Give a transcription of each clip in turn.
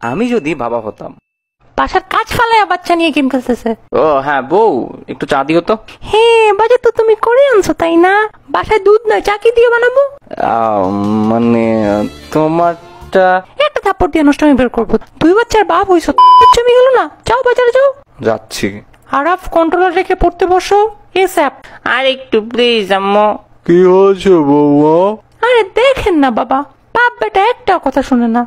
আমি যদি বাবা হতাম। বাসার কাজ ফালায় বাচ্চা নিয়ে গেম খেলতেছে। ও হ্যাঁ বউ, একটু চা দিও তো। হ্যাঁ, বাজার তো তুমি করে আনছো তাই না? বাসায় দুধ নয়, চা কি দিয়ে বানাবো? মানে তোমারটা। একটা থাপ্পড় দিয়ে নষ্টমী বের করবো। 2 বাচ্চার বাপ হইছো, জমি গেল না? যাও বাজারে যাও। যাচ্ছি। আরাফ, কন্ট্রোলার রেখে পড়তে বসো। এসআপ। আর একটু প্লিজ আম্মু। কি হয়েছে বৌমা? আরে দেখেন না বাবা, বাপ বেটা একটা কথা শুনে না।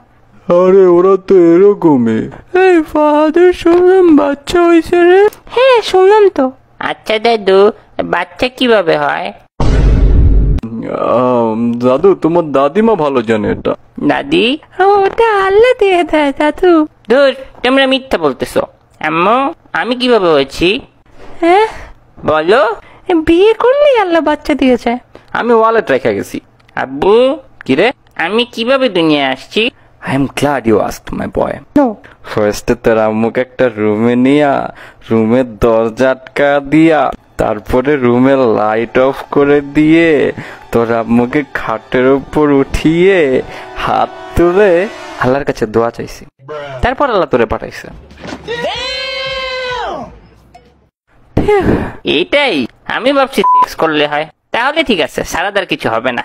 আরে ওরা তো এরকমই। এই ফাহাদের শুনলাম বাচ্চা হয়েছে রে। হ্যাঁ শুনলাম তো। আচ্ছা দাদু, বাচ্চা কিভাবে হয়? দাদু, তোমার দাদিমা ভালো জানে এটা। দাদি? ওটা আল্লাহ দিয়ে দেয় দাদু। ধুর, তোমরা মিথ্যা বলতেছো। আম্মু, আমি কিভাবে হয়েছি হ্যাঁ, বলো? বিয়ে করলেই আল্লাহ বাচ্চা দিয়ে যায়। আমি ওয়ালেট রেখে গেছি। আব্বু, কিরে আমি কিভাবে দুনিয়া আসছি? I am glad you asked my boy. No, ফার্স্টে তোর আম্মুকে একটা রুমে নিয়া, রুমের দরজা আটকা দিয়া, তারপরে রুমের লাইট অফ করে দিয়ে তোর আম্মুকে খাটের উপর উঠিয়ে হাত তুলে আল্লাহর কাছে দোয়া চাইছি, তারপর আল্লাহ তোরে পাঠাইছে। এটাই আমি ভাবছি সেক্স করলে হয়। তাহলে ঠিক আছে, সারাদার কিছু হবে না।